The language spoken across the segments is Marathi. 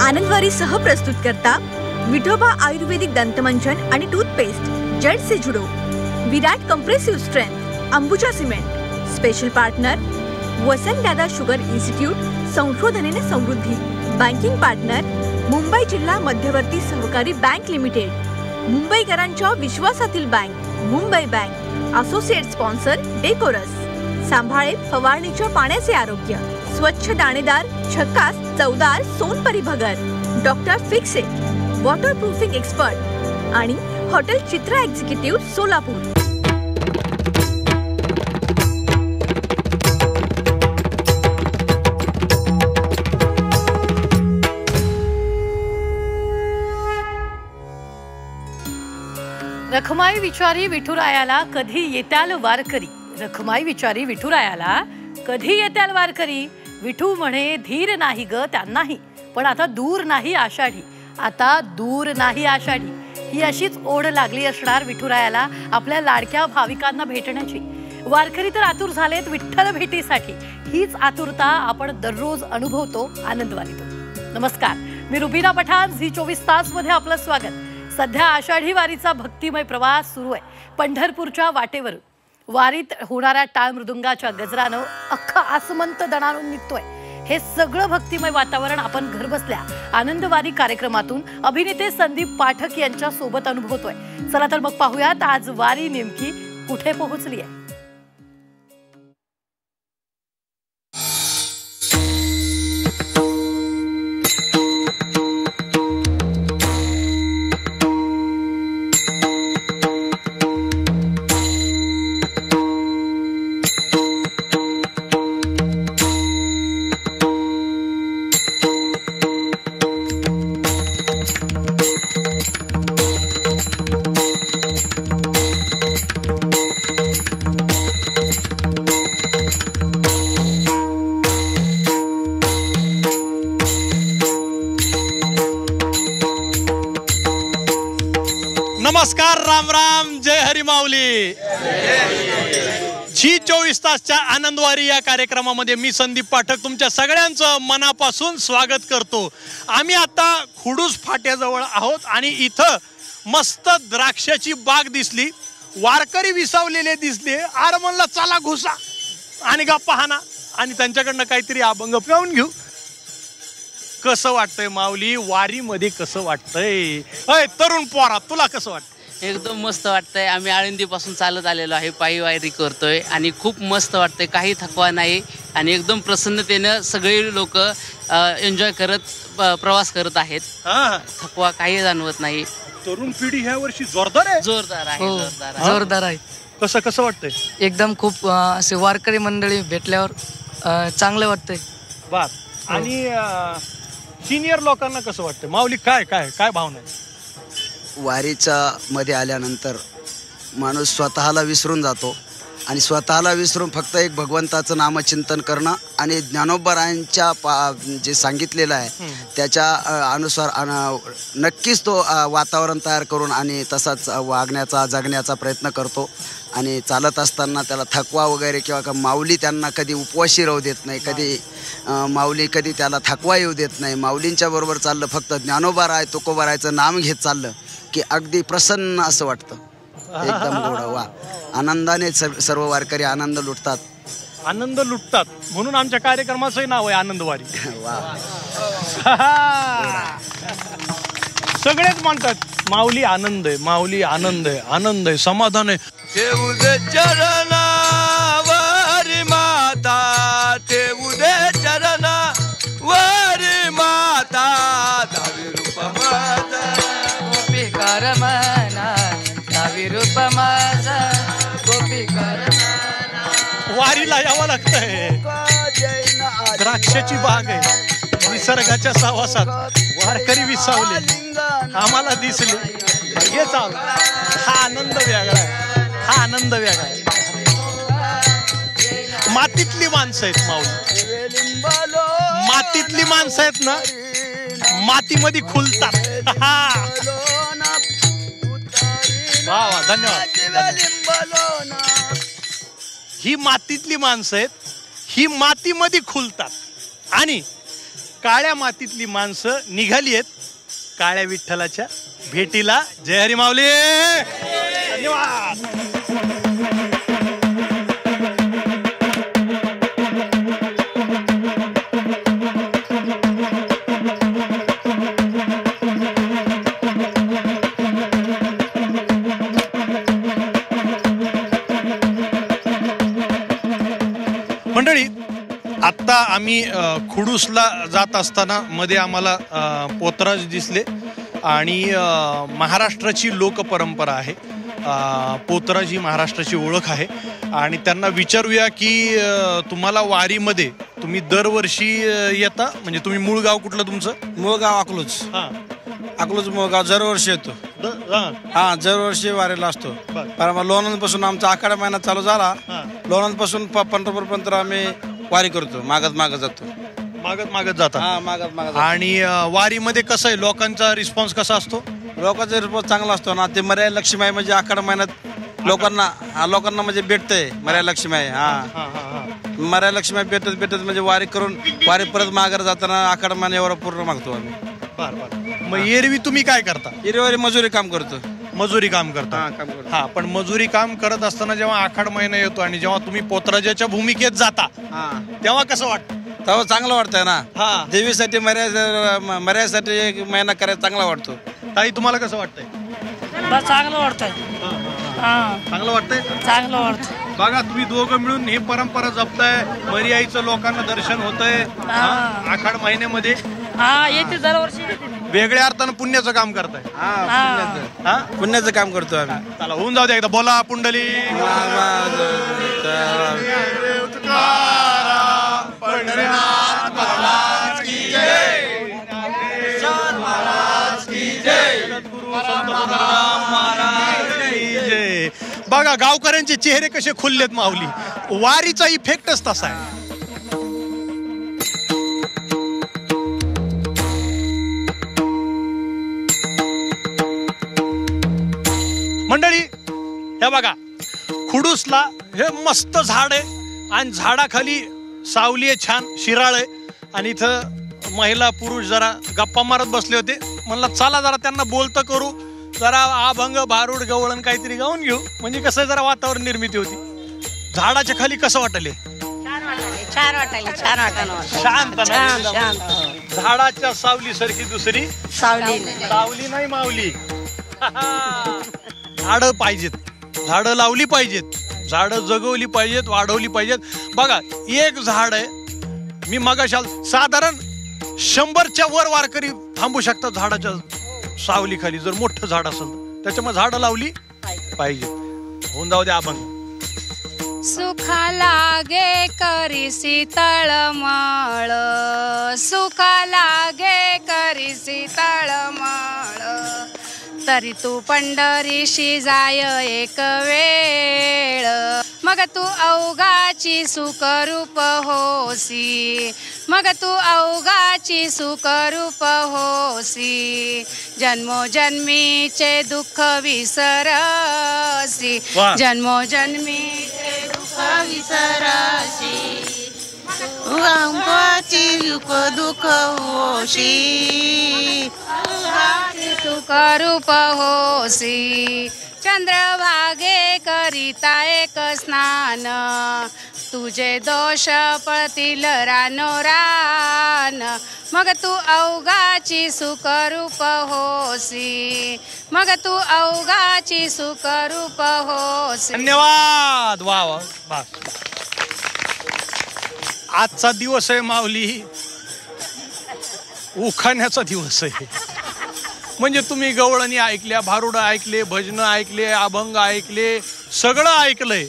आनंदवारी सह प्रस्तुत करता विठोबा आयुर्वेदिक दंतमंजन आणि टूथपेस्ट जेड से जुडो, Virat compressive strength, Ambuja cement, special partner Vasantdada sugar institute, संशोधनेने समृद्धी, बँकिंग पार्टनर मुंबई जिल्हा मध्यवर्ती सहकारी बँक लिमिटेड, मुंबईकरांच्या विश्वासातील bank Mumbai bank, associate sponsor Decorous, सांभाळे फवारणीच्या पाण्याचे आरोग्य, स्वच्छ दाणेदार झकास चवदार सोनपरी भगर, डॉक्टर फिक्से वॉटरप्रूफिंग एक्सपर्ट आणि हॉटेल चित्रा एक्झिक्युटिव्ह सोलापूर. रखमाई विचारी विठुरायाला कधी येत्याल वारकरी, रखमाई विचारी विठुरायाला कधी येत्याल वारकरी, विठू म्हणे धीर नाही ग त्यांनाही, पण आता दूर नाही आषाढी, आता दूर नाही आषाढी. ही अशीच ओढ लागली असणार विठुरायाला आपल्या लाडक्या भाविकांना भेटण्याची. वारकरी तर आतुर झालेत विठ्ठल भेटीसाठी. हीच आतुरता आपण दररोज अनुभवतो आनंदवारीतून. नमस्कार, मी रुबीना पठाण. झी 24 तास मध्ये आपलं स्वागत. सध्या आषाढी वारीचा भक्तिमय प्रवास सुरू आहे. पंढरपूरच्या वाटेवरून वारीत होणाऱ्या टाळ मृदुंगाच्या गजरानं अख्खा आसमंत दणाणून निघतोय. हे सगळं भक्तिमय वातावरण आपण घरबसल्या आनंदवारी कार्यक्रमातून अभिनेते संदीप पाठक यांच्या सोबत अनुभवतोय. चला तर मग पाहूयात आज वारी नेमकी कुठे पोहोचली आहे. नमस्कार, राम राम, जय हरी माऊली. झी 24 तासच्या आनंदवारी या कार्यक्रमामध्ये मी संदीप पाठक तुमच्या सगळ्यांचं मनापासून स्वागत करतो. आम्ही आता खुडूस फाट्याजवळ आहोत आणि इथं मस्त द्राक्षाची बाग दिसली, वारकरी विसावलेले दिसले. आर म्हणलं चला घुसा आणि गप्पा हाना आणि त्यांच्याकडनं काहीतरी अभंग पिऊन घेऊ. कसं वाटतंय माऊली, वारीमध्ये कसं वाटतंय? अय तरुण पोरा, तुला कसं वाटतं? एकदम मस्त वाटतंय. आम्ही आळंदीपासून चालत आलेलो आहे, पायी वारी करतोय आणि खूप मस्त वाटतंय. काही थकवा नाही आणि एकदम प्रसन्नतेनं सगळे लोक एन्जॉय करत प्रवास करत आहेत. थकवा काही जाणवत नाही. तरुण पिढी ह्या वर्षी जोरदार आहे. जोरदार आहे. जोरदार आहे. कसं वाटतंय? एकदम खूप असे वारकरी मंडळी भेटल्यावर चांगलं वाटतंय. बर. आणि सिनियर लोकांना कसं वाटतं माऊली? काय काय काय भावना आहे? वारीच्या मध्ये आल्यानंतर माणूस स्वतःला विसरून जातो आणि स्वतःला विसरून फक्त एक भगवंताचं नामचिंतन करणं आणि ज्ञानोबरायांच्या जे सांगितलेलं आहे त्याच्या अनुसार नक्कीच तो वातावरण तयार करून आणि तसाच वागण्याचा जगण्याचा प्रयत्न करतो. आणि चालत असताना त्याला थकवा वगैरे किंवा माऊली त्यांना कधी उपवाशी राहू देत नाही, कधी माऊली कधी त्याला थकवा येऊ देत नाही. माऊलींच्या बरोबर चाललं, फक्त ज्ञानोबाराय तुकोबारायचं नाम घेत चाललं की अगदी प्रसन्न असं वाटतं. एकदम गोड. वा, आनंदाने सर्व वारकरी आनंद लुटतात. आनंद लुटतात म्हणून आमच्या कार्यक्रमाचंही नाव आहे आनंदवारी. वा. सगळेच म्हणतात माऊली आनंद आहे, माऊली आनंद आहे, आनंद आहे, समाधान आहे. ठेवू दे चरणावर माता, ठेवू दे चरणावर माता, दहावी रूप माझा गोपीकार मना, दहावी रूप माझा गोपीकार मना. वारीला यावं लागतंय. द्राक्षाची बाग आहे, निसर्गाच्या सावासात वारकरी विसावले, आम्हाला दिसले. हे चालू. हा आनंद वेगळा आहे, हा आनंद वेगळा आहे. मातीतली माणसं आहेत माऊली, मातीतली माणसं आहेत ना, मातीमध्ये खुलतात. वा वा, धन्यवाद. ही मातीतली माणसं आहेत, ही मातीमध्ये खुलतात. आणि काळ्या मातीतली माणसं निघाली आहेत काळ्या विठ्ठलाच्या भेटीला. जय हरी माऊली. धन्यवाद. मंडळी, आत्ता आम्ही खुडूसला जात असताना मध्ये आम्हाला पोतराज दिसले आणि महाराष्ट्राची लोकपरंपरा आहे. पोतराज ही महाराष्ट्राची ओळख आहे आणि त्यांना विचारूया की तुम्हाला वारीमध्ये तुम्ही दरवर्षी येता, म्हणजे तुम्ही मूळ गाव कुठलं तुमचं? मूळ गाव अकलूज. अकलूज मूळ गाव. दरवर्षी येतो. दरवर्षी वारीला असतो. पण लोणंद पासून आमचा आखाडा महिना चालू झाला. लोणंद पासून पंढरपूर पर्यंत आम्ही वारी करतो. मागत जातो. मागत जातात. आणि वारीमध्ये कसं आहे, लोकांचा रिस्पॉन्स कसा असतो? लोकांचा रिस्पॉन्स चांगला असतो ना. ते मर्यादा लक्ष्मी म्हणजे आखाडा महिन्यात लोकांना म्हणजे भेटतंय मर्यादा लक्ष्मी. मर्यादा लक्ष्मी भेटत म्हणजे वारी करून वारी परत माघार जाताना आखाडा महिना एवढा पूर्ण मागतो आम्ही. मग एरवी तुम्ही काय करता? एरवी मजुरी काम करतो. मजुरी काम करता. हा, पण मजुरी काम करत असताना जेव्हा आखाड महिना येतो आणि जेव्हा तुम्ही पोतराजाच्या भूमिकेत जाता तेव्हा कसं वाटतं? तेव्हा चांगलं वाटतंय ना. देवीसाठी मर्यादेसाठी एक महिना करायचा चांगला वाटतो. ताई, तुम्हाला कसं वाटतंय? चांगलं वाटतंय. चांगलं वाटतंय. चांगलं वाटतं. बघा, तुम्ही दोघं मिळून ही परंपरा जपताय. मर्याईचं लोकांना दर्शन होतंय आखाड महिन्यामध्ये. येते दरवर्षी. वेगळ्या अर्थानं पुण्याचं काम करताय. पुण्याचं काम करतो आम्ही. चला, होऊन जाऊ दे एकदा. बोला पुंडली. बघा, गावकऱ्यांचे चेहरे कसे खुललेत माऊली. वारीचा इफेक्टच तसा आहे. मंडळी, हे बघा, खुडूसला हे मस्त झाड आहे आणि झाडाखाली सावली आहे, छान शिराळ आहे. आणि इथं महिला पुरुष जरा गप्पा मारत बसले होते. म्हणलं चला जरा त्यांना बोलतं करू, जरा अभंग भारूड गवळण काहीतरी गाऊन घेऊ, म्हणजे कसं जरा वातावरण निर्मिती होती. झाडाच्या खाली कसं वाटले? छान वाटायला. शांत. झाडाच्या सावली सारखी दुसरी सावली नाही माऊली. झाडं पाहिजेत, झाडं लावली पाहिजेत, झाडं जगवली पाहिजेत, वाढवली पाहिजेत. बघा, एक झाड आहे, मी मगाशी साधारण 100च्या वर वारकरी थांबू शकतात झाडाच्या सावली खाली, जर मोठं झाड असेल तर. त्याच्यामुळे झाडं लावली पाहिजे. होऊन जाऊ द्या अभंग. सुखा लागे करीसी तळमळ, सुखा लागे करीसी तळमळ, तरी तू पंढरीशी जाय एक वेळ, मग तू अवघाची सुखरूप होसी, मग तू अवघाची सुखरूप होसी, जन्मोजन्मीचे दुःख विसरसी, जन्मोजन्मीचे दुःख विसरसी, दुःख होशी, सुखरूप होसी, चंद्रभागे करिता एक स्नान, तुझे दोष पळतील रानो रान, मग तू अवघाची सुखरूप होसी, मग तू अवघाची सुखरूप होसी. धन्यवाद. वा वा वा. आजचा दिवस आहे माऊली, उखाण्याचा दिवस आहे. म्हणजे तुम्ही गवळणी ऐकल्या, भारुडं ऐकले, भजनं ऐकले, अभंग ऐकले, सगळं ऐकलंय,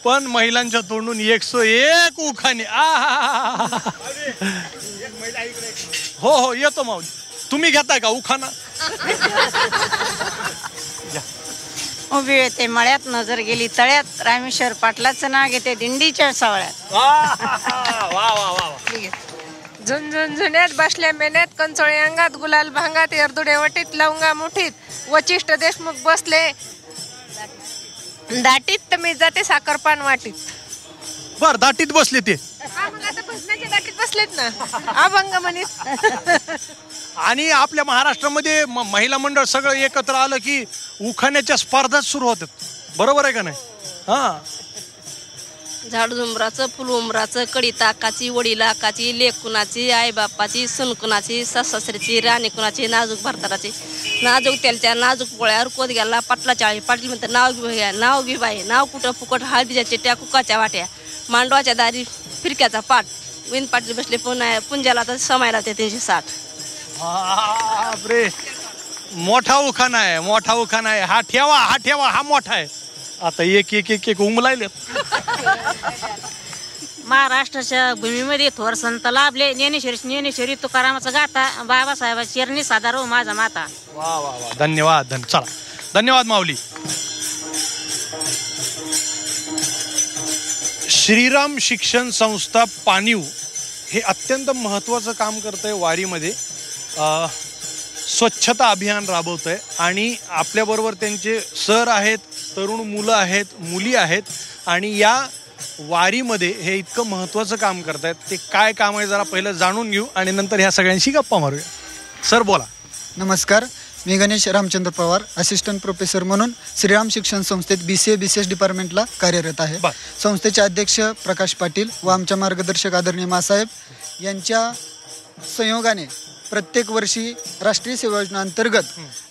पण महिलांच्या तोंडून 101 उखाणे. हो हो, येतो माऊली. तुम्ही घेताय का उखाणा? उभी येते मळ्यात, नजर गेली तळ्यात, रामेश्वर पाटलाचं नाव घेते दिंडीच्या सावळ्यात. वा वा वा. झुंझुण्यात बसल्या मेन्यात, कंचोळे अंगात, गुलाल भांगात, एरदुडे वटीत, लवंगा मुठीत, वचिष्ठ देशमुख बसले दाटीत, तर मी जाते साखरपान वाटीत. बर दाटीत बसले ते मग आता भजनाच्या दाटीत बसलेत ना अभंग म्हणीत. आणि आपल्या महाराष्ट्रामध्ये महिला मंडळ सगळं एकत्र आलं की उखाण्याच्या स्पर्धाच सुरू होतात, बरोबर आहे का नाही? हा, झाड झुंबराचं, फुल उमराचं, कडी ताकाची, वडील आकाची, लेक कुणाची, आई बापाची, सून कुणाची, सासऱ्याची, राणी कुणाची, नाजूक भारताची, नाजूक तेलच्या नाजूक पोळ्यावर कोत गेला पाटला चाळी, पाटील म्हणतात नाव घे बाई, नाव कुठं फुकट, हळदीच्या चिट्ट्या, कुकाच्या वाट्या, मांडवाच्या दारी फिरक्याचा पाठ, विन पाटील बसले पुंजाला तर समायला ते 360. बापरे, मोठा उखाणा आहे, मोठा उखाणा आहे. हा ठेवा, हा ठेवा, हा मोठा आहे. आता एक एक एक एक उमलायले. महाराष्ट्राच्या भूमीमध्ये थोर संत लाभले, ज्ञानेश्वरी तुकारामाचा गाथा, बाबासाहेब चरणी साधारो माझा माता. वा वा वा, धन्यवाद. चला, धन्यवाद माऊली. श्रीराम शिक्षण संस्था पाणीव हे अत्यंत महत्त्वाचं काम करत आहे वारीमध्ये. स्वच्छता अभियान राबवत आहे आणि आपल्याबरोबर त्यांचे सर आहेत, तरुण मुलं आहेत, मुली आहेत आणि या वारीमध्ये हे इतकं महत्त्वाचं काम करत आहेत. ते काय काम आहे जरा पहिलं जाणून घेऊ आणि नंतर ह्या सगळ्यांशी गप्पा मारूया. सर बोला. नमस्कार, मी गणेश रामचंद्र पवार, असिस्टंट प्रोफेसर म्हणून श्रीराम शिक्षण संस्थेत BCA BCS डिपार्टमेंटला कार्यरत आहे. संस्थेचे अध्यक्ष प्रकाश पाटील व आमच्या मार्गदर्शक आदरणीय मासाहेब यांच्या संयोगाने प्रत्येक वर्षी राष्ट्रीय सेवा योजना अंतर्गत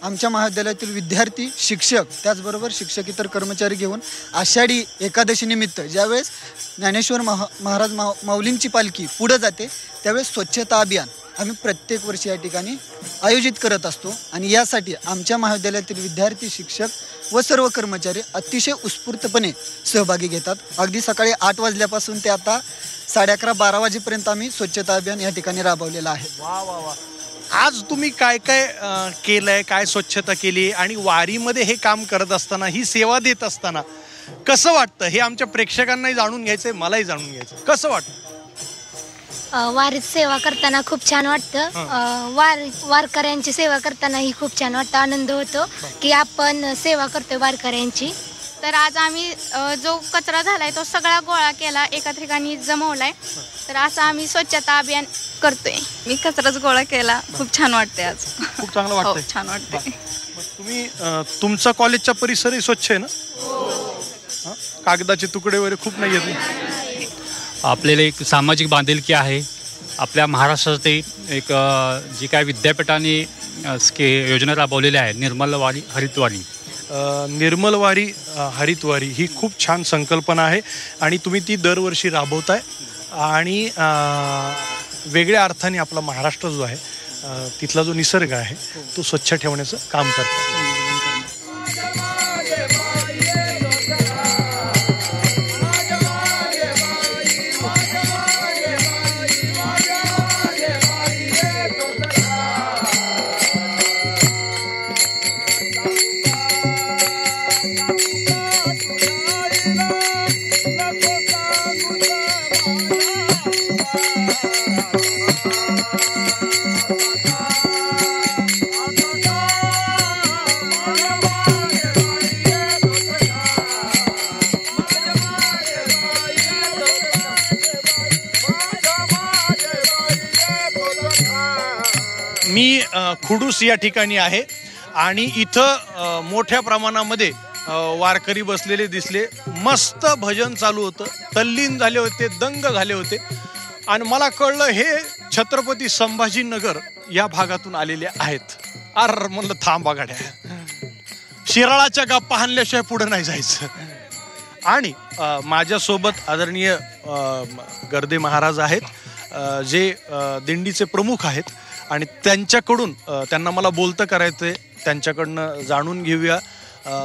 आमच्या महाविद्यालयातील विद्यार्थी, शिक्षक, त्याचबरोबर शिक्षकेतर कर्मचारी घेऊन आषाढी एकादशी निमित्त ज्यावेळेस ज्ञानेश्वर महाराज माऊलींची पालखी पुढे जाते त्यावेळेस स्वच्छता अभियान आम्ही प्रत्येक वर्षी या ठिकाणी आयोजित करत असतो. आणि यासाठी आमच्या महाविद्यालयातील विद्यार्थी, शिक्षक व सर्व कर्मचारी अतिशय उत्स्फूर्तपणे सहभागी घेतात. अगदी सकाळी 8 वाजल्यापासून ते आता 11:30-12 वाजेपर्यंत आम्ही स्वच्छता अभियान या ठिकाणी राबवलेलं आहे. वा वा वा. आज तुम्ही काय काय केलंय, काय स्वच्छता केली आणि वारीमध्ये हे काम करत असताना, ही सेवा देत असताना कसं वाटतं हे आमच्या प्रेक्षकांनाही जाणून घ्यायचंय, मलाही जाणून घ्यायचं. कसं वाटतं? वारीत सेवा करताना खूप छान वाटतं. वारकऱ्यांची सेवा करतानाही खूप छान वाटतं. आनंद होतो की आपण सेवा करतोय वारकऱ्यांची. तर आज आम्ही जो कचरा झालाय तो सगळा गोळा केला, एका ठिकाणी जमवलाय. तर असं आम्ही स्वच्छता अभियान करतोय. मी कचराच गोळा केला. खूप छान वाटते आज. खूप चांगलं वाटतंय. छान वाटते. तुम्ही तुमचा कॉलेजचा परिसरही स्वच्छ आहे ना? कागदाचे तुकडे वगैरे खूप नाही आहेत. आपल्याला एक सामाजिक बांधिलकी आहे. आपल्या महाराष्ट्रात एक जी काय विद्यापीठाने योजना राबवलेल्या आहे, निर्मलवारी हरितवारी. निर्मलवारी हरितवारी ही खूप छान संकल्पना आहे आणि तुम्ही ती दरवर्षी राबवताय आणि वेगळ्या अर्थाने आपला महाराष्ट्र जो आहे तिथला जो निसर्ग आहे तो स्वच्छ ठेवण्याचं काम करतो. मी खुडूस या ठिकाणी आहे आणि इथं मोठ्या प्रमाणामध्ये वारकरी बसलेले दिसले. मस्त भजन चालू होतं, तल्लीन झाले होते, दंग झाले होते आणि मला कळलं हे छत्रपती संभाजीनगर या भागातून आलेले आहेत. म्हणलं थांबा गाड्या, शिराळाच्या गप्पा हाणल्याशिवाय पुढे नाही जायचं. आणि माझ्यासोबत आदरणीय गर्दे महाराज आहेत, जे दिंडीचे प्रमुख आहेत आणि त्यांच्याकडून त्यांना मला बोलतं करायचंय. त्यांच्याकडनं जाणून घेऊया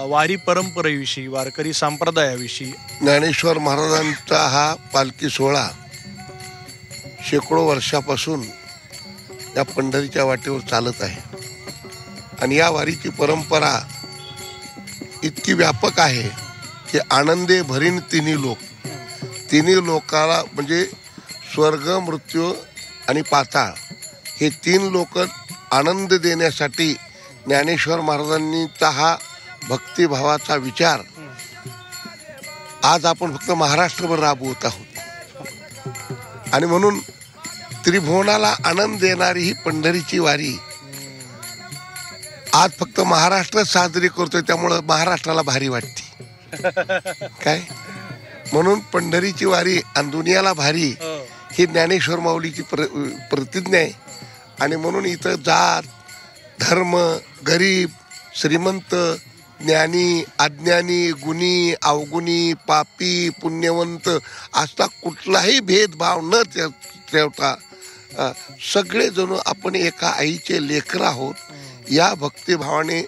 वारी परंपरेविषयी, वारकरी संप्रदायाविषयी. ज्ञानेश्वर महाराजांचा हा पालखी सोहळा शेकडो वर्षापासून या पंढरीच्या वाटेवर चालत आहे आणि या वारीची परंपरा इतकी व्यापक आहे की आनंदे भरीन तिन्ही लोक. तिन्ही लोकाला म्हणजे स्वर्ग, मृत्यू आणि पाताळ हे 3 लोक आनंद देण्यासाठी ज्ञानेश्वर महाराजांनीचा हा भक्तिभावाचा विचार आज आपण फक्त महाराष्ट्रभर राबवत आहोत. आणि म्हणून त्रिभुवनाला आनंद देणारी ही पंढरीची वारी आज फक्त महाराष्ट्र साजरी करतोय, त्यामुळं महाराष्ट्राला भारी वाटते काय. म्हणून पंढरीची वारी आणि दुनियाला भारी ही ज्ञानेश्वर माऊलीची प्रतिज्ञा आहे. आणि म्हणून इथं जात धर्म, गरीब, श्रीमंत, ज्ञानी, अज्ञानी, गुणी, अवगुणी, पापी, पुण्यवंत असा कुठलाही भेदभाव न ठेवता सगळेजण आपण एका आईचे लेकरं आहोत. या भक्तिभावाने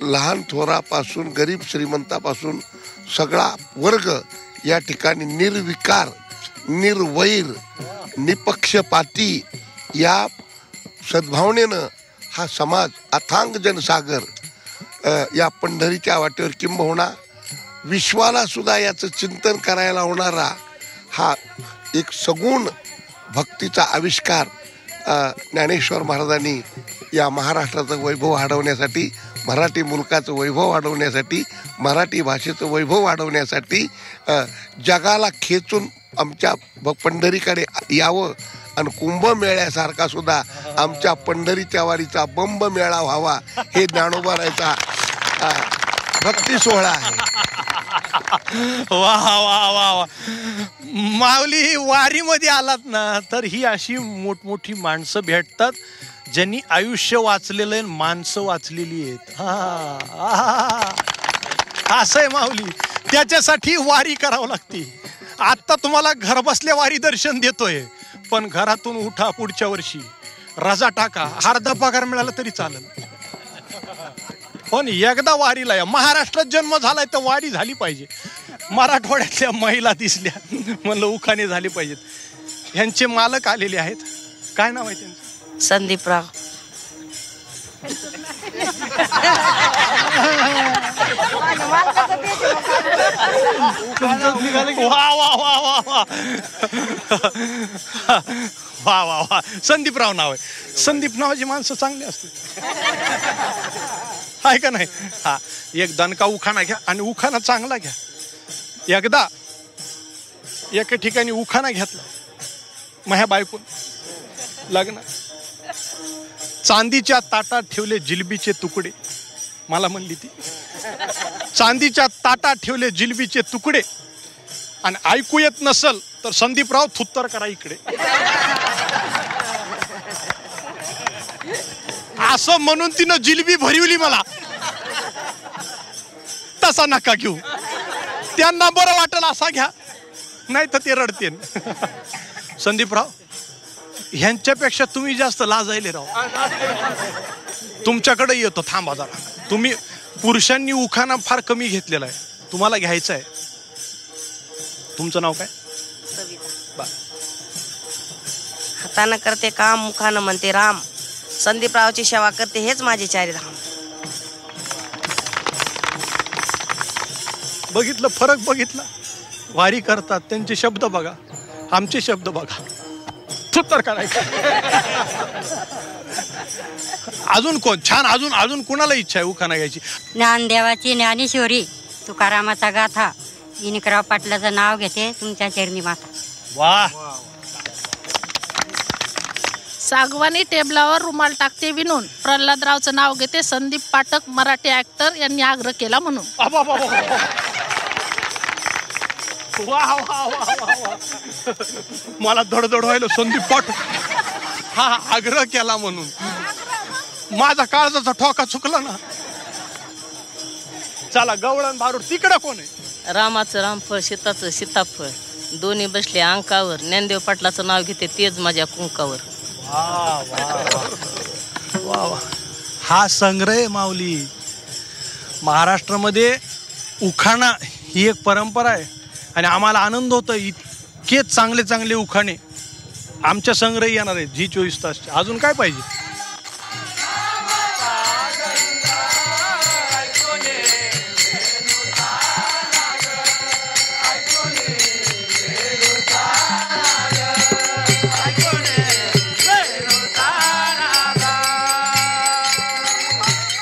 लहान थोरापासून गरीब श्रीमंतापासून सगळा वर्ग या ठिकाणी निर्विकार, निर्वैर, निपक्षपाती या सद्भावनेनं हा समाज अथांग जनसागर या पंढरीच्या वाटेवर किंबहुना विश्वाला सुद्धा याचं चिंतन करायला होणारा हा एक सगुण भक्तीचा आविष्कार ज्ञानेश्वर महाराजांनी या महाराष्ट्राचं वैभव वाढवण्यासाठी, मराठी मुलकाचं वैभव वाढवण्यासाठी, मराठी भाषेचं वैभव वाढवण्यासाठी जगाला खेचून आमच्या पंढरीकडे यावं आणि कुंभमेळ्यासारखा सुद्धा आमच्या पंढरीच्या वारीचा बंब मेळा व्हावा हे ज्ञानोबारायचा भक्ती सोहळा आहे. वा वा वा वा. माऊली, वारीमध्ये आलात ना तर ही अशी मोठमोठी माणसं भेटतात ज्यांनी आयुष्य वाचलेलं आहे, माणसं वाचलेली आहेत. असं आहे माऊली, त्याच्यासाठी वारी करावं लागते. आता तुम्हाला घर बसल्या वारी दर्शन देतोय, पण घरातून उठा, पुढच्या वर्षी रजा टाका, अर्धा पगार मिळाला तरी चालेल, पण एकदा वारीला या. महाराष्ट्रात जन्म झालाय तर वारी झाली पाहिजे. मराठवाड्यातल्या महिला दिसल्या म्हणलं उखाणे झाले पाहिजेत. ह्यांचे मालक आलेले आहेत. काय नाव आहे त्यांचं? संदीपराव. वा वा वा वा वा वा वा वा. संदीपराव नाव आहे. संदीप नावाची माणसं चांगली असते, आहे का नाही? हा, एक दणका उखाणा घ्या आणि उखाणा चांगला घ्या. एकदा एका ठिकाणी उखाणा घेतला माझ्या बायकोन लग्न. चांदीच्या ताटात ठेवले जिलबीचे तुकडे. मला म्हणली ती, चांदीच्या ताटात ठेवले जिलबीचे तुकडे, आणि ऐकू येत नसल तर संदीपराव थुत्तर करा इकडे. असं म्हणून तिनं जिलबी भरवली मला. तसा नका घेऊ, त्यांना बरं वाटेल असा घ्या, नाही तर ते रडते. संदीपराव, ह्यांच्यापेक्षा तुम्ही जास्त लाजायले राव. तुमच्याकडे येतो, थांबा जरा. तुम्ही पुरुषांनी उखाणा फार कमी घेतलेला आहे, तुम्हाला घ्यायचं आहे. तुमचं नाव काय? हातानं करते काम, मुखानं म्हणते राम. संदीपरावची सेवा करते, हेच माझे चारिधाम. बघितलं फरक? बघितला? वारी करतात त्यांचे शब्द बघा, आमचे शब्द बघा. थुत्तर करायचं. अजून कोण छान? अजून कुणाला इच्छा आहे उखाणा घ्यायची? ज्ञानदेवाची ज्ञानेश्वरी, तुकारामाचा गाथा, इनिकराव पाटलाचं नाव घेते, तुमच्या चरणी माता. वा. सागवानी टेबलावर रुमाल टाकते विणून, प्रल्हादरावचं नाव घेते, संदीप पाठक मराठी ऍक्टर यांनी आग्रह केला म्हणून. वा वा वा वा. मला धडधड व्हायला. संदीप पाठक हा आग्रह केला म्हणून माझा काळजाचा ठोका चुकला ना. चला, गवळण भारूड तिकडं कोण आहे? रामाचं रामफळ, सीताचं सीताफळ, दोन्ही बसले अंकावर. ज्ञानदेव पाटलाचं नाव घेते, तेच माझ्या कुंकावर. वा वा. हा संग्रह माऊली. महाराष्ट्रामध्ये उखाणा ही एक परंपरा आहे आणि आम्हाला आनंद होतो. इतकेच चांगले चांगले उखाणे आमच्या संग्रही येणार आहेत जी 24 तास. अजून काय पाहिजे?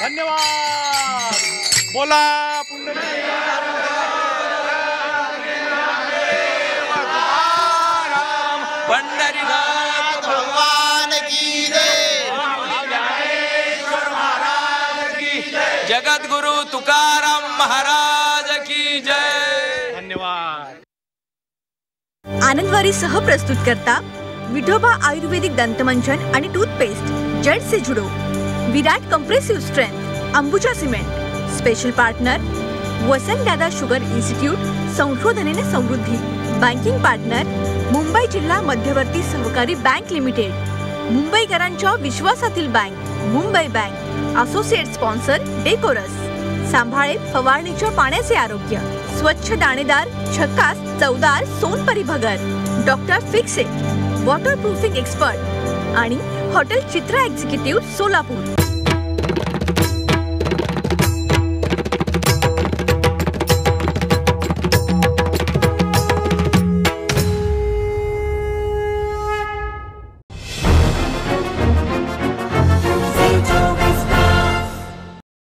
धन्यवाद. बोला पंढरी जगद्गुरु तुकाराम महाराज की जय. धन्यवाद. आनंदवारी सह प्रस्तुत करता विठोबा आयुर्वेदिक दंतमंजन आणि टूथपेस्ट जेड से जुडो. Virat compressive strength Ambuja cement. Special partner Vasantdada sugar institute, संशोधनेने समृद्धी. बँकिंग पार्टनर मुंबई जिल्हा मध्यवर्ती सहकारी बँक लिमिटेड, मुंबईकरांच्या विश्वासातील bank Mumbai bank. Associate sponsor Decorous. सांभाळे फवारणीच्या पाण्याचे आरोग्य. स्वच्छ दाणेदार झकास चवदार सोनपरी भगर. डॉक्टर फिक्से वॉटरप्रूफिंग एक्सपर्ट आणि हॉटेल चित्रा एक्झिक्युटिव्ह सोलापूर.